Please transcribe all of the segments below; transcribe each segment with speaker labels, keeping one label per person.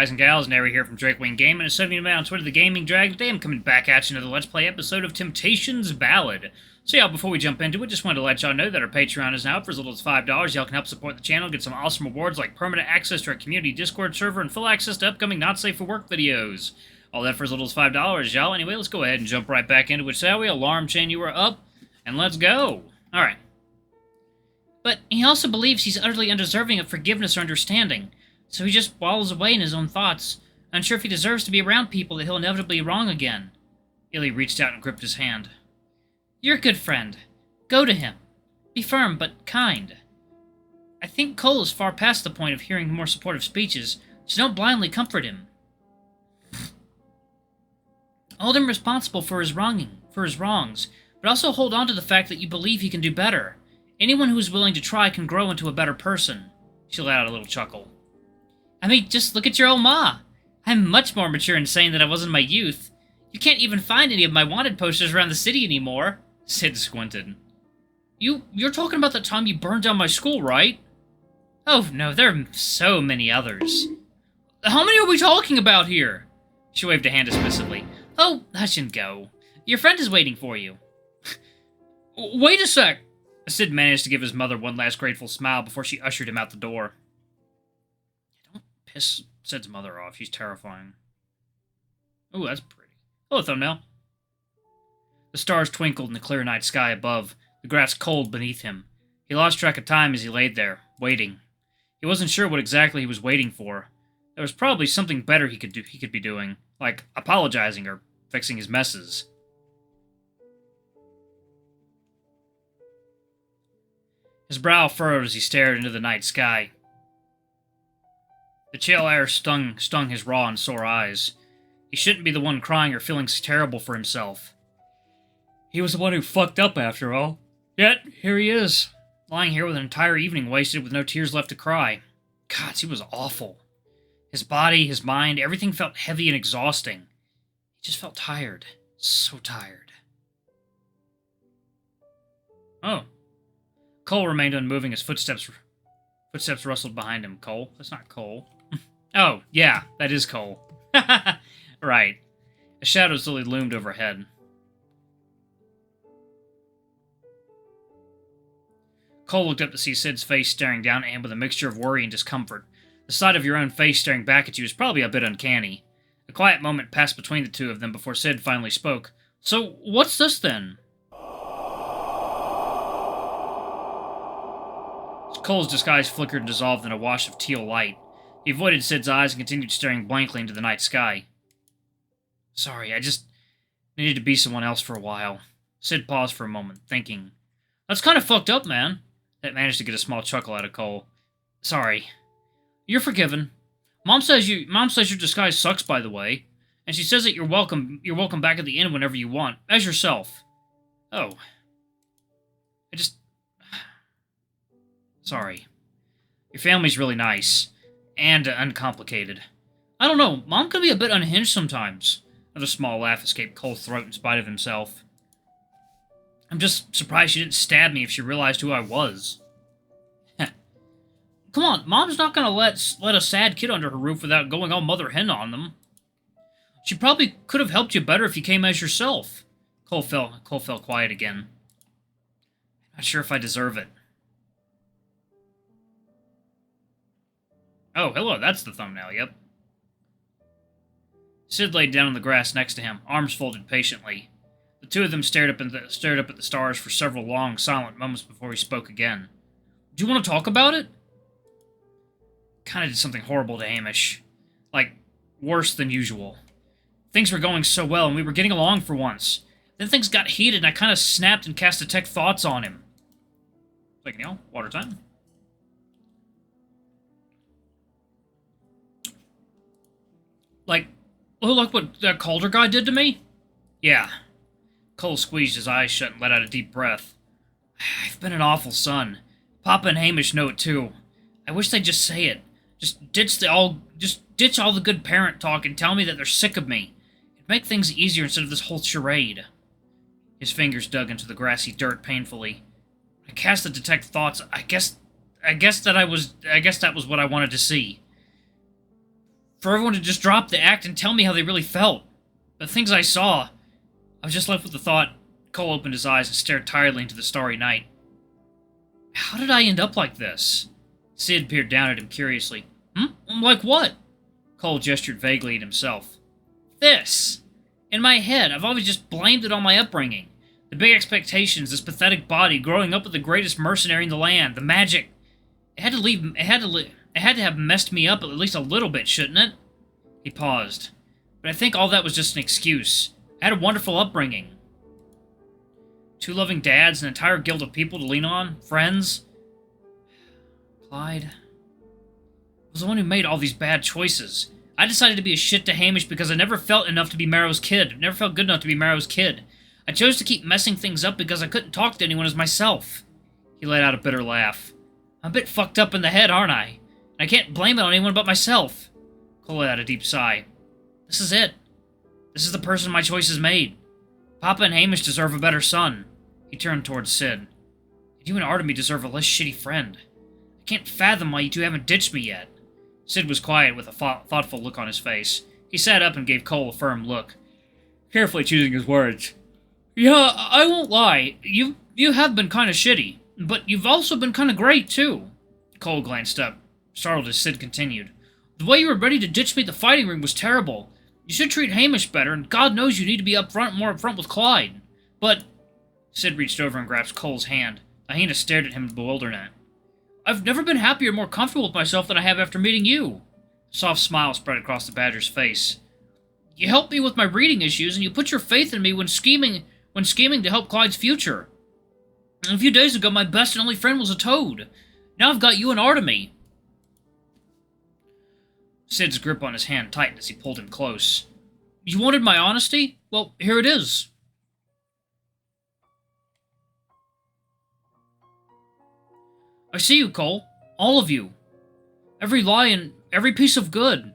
Speaker 1: guys and gals? Nary here from Drakewing Gaming, and 70 man on Twitter, the Gaming Dragon. Today I'm coming back at you another Let's Play episode of Temptation's Ballad. So y'all, before we jump into it, just wanted to let y'all know that our Patreon is now up for as little as $5. Y'all can help support the channel, get some awesome rewards like permanent access to our community Discord server and full access to upcoming Not Safe for Work videos. All that for as little as $5, y'all. Anyway, let's go ahead and jump right back into it, shall we? Alarm chain, you are up, and let's go. Alright. But he also believes he's utterly undeserving of forgiveness or understanding. So he just wallows away in his own thoughts, unsure if he deserves to be around people that he'll inevitably wrong again. Illy reached out and gripped his hand. You're a good friend. Go to him. Be firm, but kind. I think Cole is far past the point of hearing more supportive speeches, so don't blindly comfort him. Hold him responsible for his wrongs, but also hold on to the fact that you believe he can do better. Anyone who is willing to try can grow into a better person. She let out a little chuckle. I mean, just look at your old ma. I'm much more mature and sane than I was in my youth. You can't even find any of my wanted posters around the city anymore. Sid squinted. You're talking about the time you burned down my school, right? Oh, no, there are so many others. How many are we talking about here? She waved a hand dismissively. Oh, hush and go. Your friend is waiting for you. Wait a sec. Sid managed to give his mother one last grateful smile before she ushered him out the door. Don't piss Sid's mother off. She's terrifying. Oh, that's pretty. Hello, thumbnail. The stars twinkled in the clear night sky above, the grass cold beneath him. He lost track of time as he laid there, waiting. He wasn't sure what exactly he was waiting for. There was probably something better he could be doing, like apologizing or fixing his messes. His brow furrowed as he stared into the night sky. The chill air stung his raw and sore eyes. He shouldn't be the one crying or feeling terrible for himself. He was the one who fucked up after all. Yet, here he is, lying here with an entire evening wasted with no tears left to cry. God, he was awful. His body, his mind, everything felt heavy and exhausting. He just felt tired. So tired. Oh. Cole remained unmoving as footsteps rustled behind him. Cole? That's not Cole. Oh, yeah, that is Cole. Right. A shadow slowly loomed overhead. Cole looked up to see Sid's face staring down at him with a mixture of worry and discomfort. The sight of your own face staring back at you is probably a bit uncanny. A quiet moment passed between the two of them before Sid finally spoke. So, what's this then? Cole's disguise flickered and dissolved in a wash of teal light. He avoided Sid's eyes and continued staring blankly into the night sky. Sorry, I just needed to be someone else for a while. Sid paused for a moment, thinking. That's kind of fucked up, man. That managed to get a small chuckle out of Cole. Sorry. You're forgiven. Mom says your disguise sucks, by the way, and she says that you're welcome back at the inn whenever you want, as yourself. Oh. Sorry. Your family's really nice. And uncomplicated. I don't know, Mom can be a bit unhinged sometimes. Another small laugh escaped Cole's throat in spite of himself. I'm just surprised she didn't stab me if she realized who I was. Come on, Mom's not gonna let a sad kid under her roof without going all mother hen on them. She probably could have helped you better if you came as yourself. Cole fell quiet again. Not sure if I deserve it. Oh, hello, that's the thumbnail, yep. Sid laid down on the grass next to him, arms folded patiently. The two of them stared up at the stars for several long, silent moments before he spoke again. Do you want to talk about it? Kinda did something horrible to Hamish. Like, worse than usual. Things were going so well, and we were getting along for once. Then things got heated, and I kinda snapped and cast detect thoughts on him. Like, water time. Like what that Calder guy did to me? Yeah. Cole squeezed his eyes shut and let out a deep breath. I've been an awful son. Papa and Hamish know it too. I wish they'd just say it. Just ditch all the good parent talk and tell me that they're sick of me. It'd make things easier instead of this whole charade. His fingers dug into the grassy dirt painfully. I cast the detect thoughts. I guess that was what I wanted to see. for everyone to just drop the act and tell me how they really felt. The things I saw, I was just left with the thought. Cole opened his eyes and stared tiredly into the starry night. How did I end up like this? Sid peered down at him curiously. Like what? Cole gestured vaguely at himself. This! In my head, I've always just blamed it on my upbringing. The big expectations, this pathetic body, growing up with the greatest mercenary in the land, the magic. It had to have messed me up at least a little bit, shouldn't it? He paused. But I think all that was just an excuse. I had a wonderful upbringing. 2 loving dads, an entire guild of people to lean on, friends. Clyde was the one who made all these bad choices. I decided to be a shit to Hamish because I never felt enough to be Marrow's kid. Never felt good enough to be Marrow's kid. I chose to keep messing things up because I couldn't talk to anyone as myself. He let out a bitter laugh. I'm a bit fucked up in the head, aren't I? And I can't blame it on anyone but myself. Cole let out a deep sigh. This is it. This is the person my choices made. Papa and Hamish deserve a better son. He turned towards Sid. And you and Artemy deserve a less shitty friend. I can't fathom why you two haven't ditched me yet. Sid was quiet with a thoughtful look on his face. He sat up and gave Cole a firm look, carefully choosing his words. Yeah, I won't lie. You have been kind of shitty, but you've also been kind of great, too. Cole glanced up, startled as Sid continued. The way you were ready to ditch me at the fighting ring was terrible. You should treat Hamish better, and God knows you need to be more upfront with Clyde. But... Sid reached over and grasped Cole's hand. Ahina stared at him in bewilderment. I've never been happier or more comfortable with myself than I have after meeting you. A soft smile spread across the Badger's face. You helped me with my reading issues, and you put your faith in me when scheming to help Clyde's future. And a few days ago, my best and only friend was a toad. Now I've got you and Artemy. Sid's grip on his hand tightened as he pulled him close. You wanted my honesty? Well, here it is. I see you, Cole. All of you. Every lie and every piece of good. And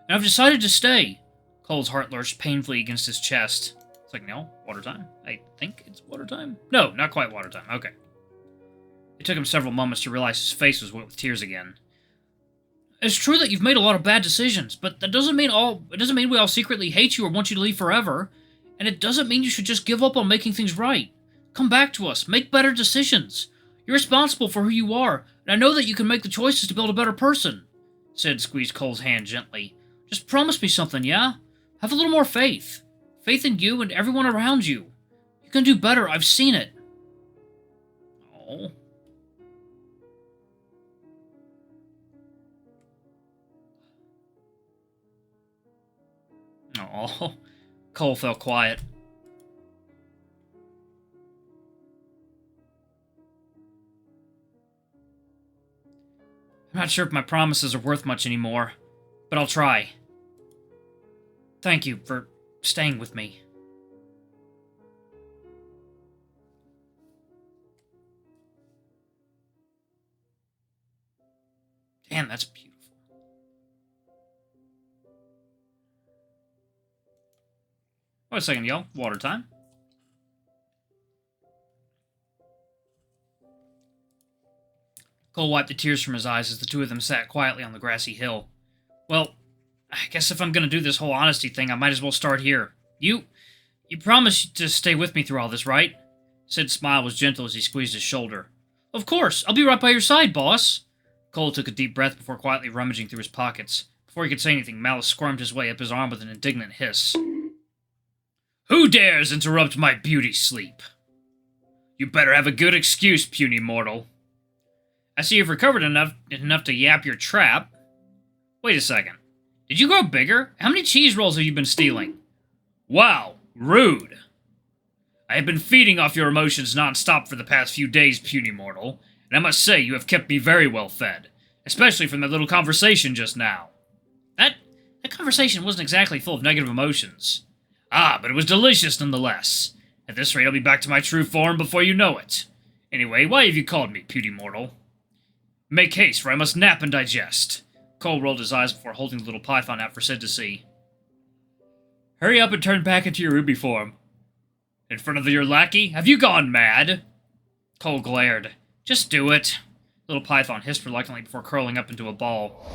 Speaker 1: I've decided to stay. Cole's heart lurched painfully against his chest. It's like, no, water time? I think it's water time? No, not quite water time. Okay. It took him several moments to realize his face was wet with tears again. It's true that you've made a lot of bad decisions, but that doesn't mean we all secretly hate you or want you to leave forever. And it doesn't mean you should just give up on making things right. Come back to us. Make better decisions. You're responsible for who you are, and I know that you can make the choices to build a better person. Sid squeezed Cole's hand gently. Just promise me something, yeah? Have a little more faith. Faith in you and everyone around you. You can do better, I've seen it. Oh. Oh. Cole felt quiet. I'm not sure if my promises are worth much anymore, but I'll try. Thank you for staying with me. Damn, that's beautiful. Wait a second, y'all. Water time. Cole wiped the tears from his eyes as the two of them sat quietly on the grassy hill. Well, I guess if I'm gonna do this whole honesty thing, I might as well start here. You promised to stay with me through all this, right? Sid's smile was gentle as he squeezed his shoulder. Of course, I'll be right by your side, boss. Cole took a deep breath before quietly rummaging through his pockets. Before he could say anything, Malice squirmed his way up his arm with an indignant hiss. Who dares interrupt my beauty sleep? You better have a good excuse, puny mortal. I see you've recovered enough to yap your trap. Wait a second. Did you grow bigger? How many cheese rolls have you been stealing? Wow, rude. I have been feeding off your emotions non-stop for the past few days, puny mortal, and I must say you have kept me very well fed, especially from that little conversation just now. That conversation wasn't exactly full of negative emotions. Ah, but it was delicious nonetheless. At this rate, I'll be back to my true form before you know it. Anyway, why have you called me, puny mortal? Make haste, for I must nap and digest. Cole rolled his eyes before holding the little python out for Sid to see. Hurry up and turn back into your ruby form. In front of your lackey? Have you gone mad? Cole glared. Just do it. Little python hissed reluctantly before curling up into a ball.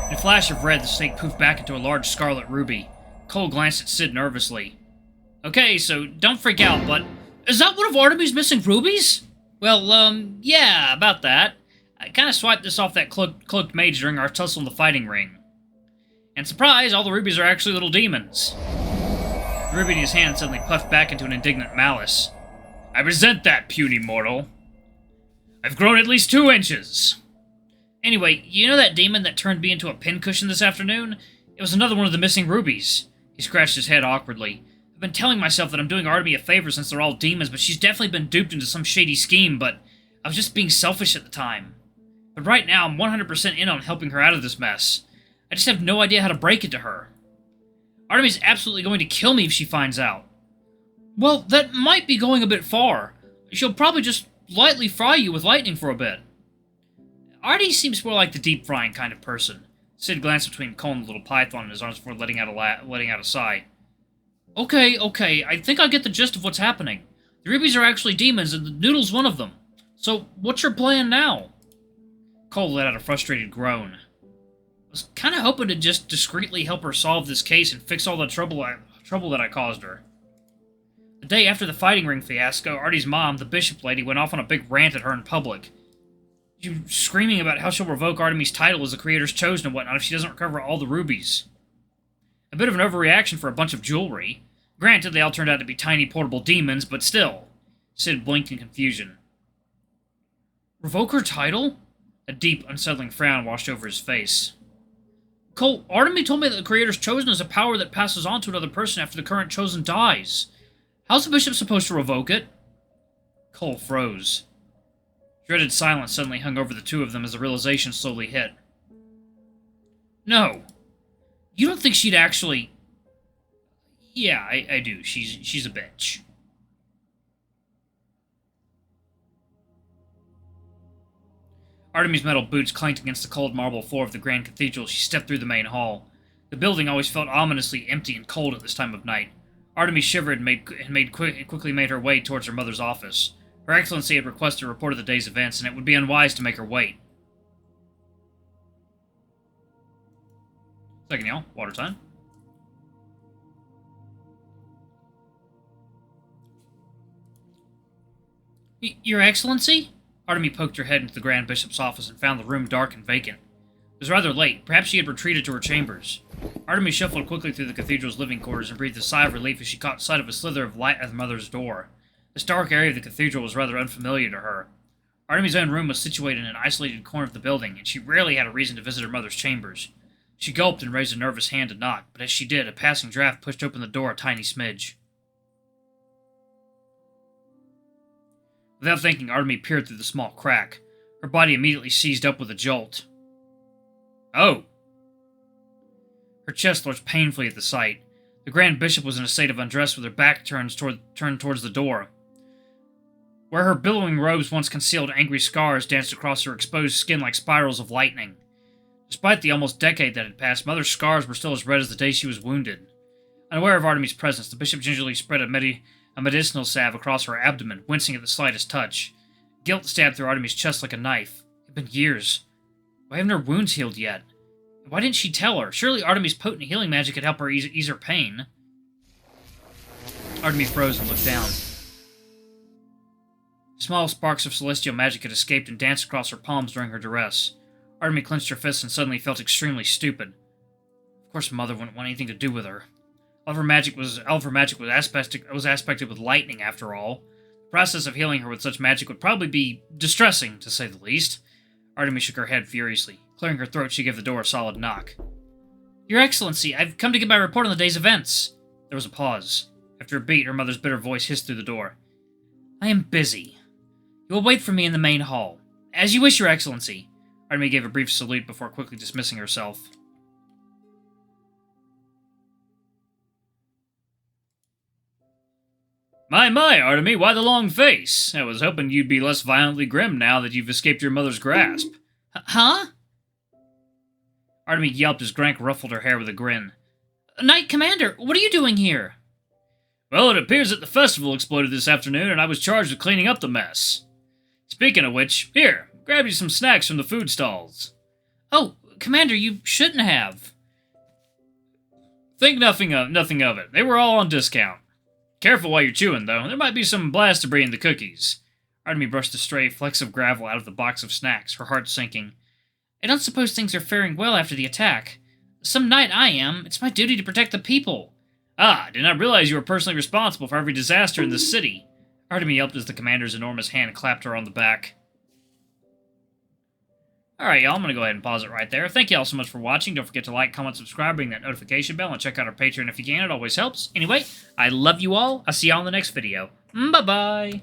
Speaker 1: In a flash of red, the snake poofed back into a large scarlet ruby. Cole glanced at Sid nervously. Okay, so don't freak out, but... Is that one of Artemy's missing rubies? Well, yeah, about that. I kind of swiped this off that cloaked mage during our tussle in the fighting ring. And surprise, all the rubies are actually little demons. The ruby in his hand suddenly puffed back into an indignant malice. I resent that, puny mortal. I've grown at least 2 inches. Anyway, you know that demon that turned me into a pincushion this afternoon? It was another one of the missing rubies. He scratched his head awkwardly. I've been telling myself that I'm doing Artemy a favor since they're all demons, but she's definitely been duped into some shady scheme, but I was just being selfish at the time. But right now, I'm 100% in on helping her out of this mess. I just have no idea how to break it to her. Artemy's absolutely going to kill me if she finds out. Well, that might be going a bit far. She'll probably just lightly fry you with lightning for a bit. Artie seems more like the deep-frying kind of person. Sid glanced between Cole and the little python in his arms before letting out a sigh. Okay, I think I get the gist of what's happening. The rubies are actually demons, and the noodle's one of them. So, what's your plan now? Cole let out a frustrated groan. I was kind of hoping to just discreetly help her solve this case and fix all the trouble that I caused her. The day after the fighting ring fiasco, Artie's mom, the bishop lady, went off on a big rant at her in public. She was screaming about how she'll revoke Artemy's title as the creator's chosen and whatnot if she doesn't recover all the rubies. A bit of an overreaction for a bunch of jewelry. Granted, they all turned out to be tiny portable demons, but still. Sid blinked in confusion. Revoke her title? A deep, unsettling frown washed over his face. Cole, Artemy told me that the creator's chosen is a power that passes on to another person after the current chosen dies. How's the bishop supposed to revoke it? Cole froze. Dreaded silence suddenly hung over the two of them as the realization slowly hit. No. You don't think she'd actually... Yeah, I do. She's a bitch. Artemy's metal boots clanked against the cold marble floor of the Grand Cathedral as she stepped through the main hall. The building always felt ominously empty and cold at this time of night. Artemy shivered and quickly made her way towards her mother's office. Her Excellency had requested a report of the day's events, and it would be unwise to make her wait. Second, y'all. Water time. Your Excellency? Artemy poked her head into the Grand Bishop's office and found the room dark and vacant. It was rather late. Perhaps she had retreated to her chambers. Artemy shuffled quickly through the cathedral's living quarters and breathed a sigh of relief as she caught sight of a slither of light at her mother's door. This dark area of the cathedral was rather unfamiliar to her. Artemy's own room was situated in an isolated corner of the building, and she rarely had a reason to visit her mother's chambers. She gulped and raised a nervous hand to knock, but as she did, a passing draft pushed open the door a tiny smidge. Without thinking, Artemy peered through the small crack. Her body immediately seized up with a jolt. Oh! Her chest lurched painfully at the sight. The Grand Bishop was in a state of undress with her back turned towards the door. Where her billowing robes once concealed angry scars danced across her exposed skin like spirals of lightning. Despite the almost decade that had passed, Mother's scars were still as red as the day she was wounded. Unaware of Artemy's presence, the bishop gingerly spread a medicinal salve across her abdomen, wincing at the slightest touch. Guilt stabbed through Artemy's chest like a knife. It had been years. Why haven't her wounds healed yet? Why didn't she tell her? Surely Artemy's potent healing magic could help her ease her pain. Artemy froze and looked down. Small sparks of celestial magic had escaped and danced across her palms during her duress. Artemy clenched her fists and suddenly felt extremely stupid. Of course Mother wouldn't want anything to do with her. All of her magic was aspected with lightning, after all. The process of healing her with such magic would probably be distressing, to say the least. Artemy shook her head furiously. Clearing her throat, she gave the door a solid knock. Your Excellency, I've come to give my report on the day's events. There was a pause. After a beat, her mother's bitter voice hissed through the door. I am busy. You will wait for me in the main hall. As you wish, Your Excellency. Artemy gave a brief salute before quickly dismissing herself. My, Artemy, why the long face? I was hoping you'd be less violently grim now that you've escaped your mother's grasp. Huh? Artemy yelped as Grank ruffled her hair with a grin. Knight Commander, what are you doing here? Well, it appears that the festival exploded this afternoon, and I was charged with cleaning up the mess. Speaking of which, here, grab you some snacks from the food stalls. Oh, Commander, you shouldn't have. Think nothing of it. They were all on discount. Careful while you're chewing, though. There might be some blast debris in the cookies. Artemy brushed a stray flecks of gravel out of the box of snacks, her heart sinking. I don't suppose things are faring well after the attack. Some knight I am. It's my duty to protect the people. Ah, I did not realize you were personally responsible for every disaster in the city. Artemy yelped as the commander's enormous hand clapped her on the back. Alright, y'all, I'm going to go ahead and pause it right there. Thank you all so much for watching. Don't forget to like, comment, subscribe, ring that notification bell, and check out our Patreon if you can. It always helps. Anyway, I love you all. I'll see y'all in the next video. Bye-bye.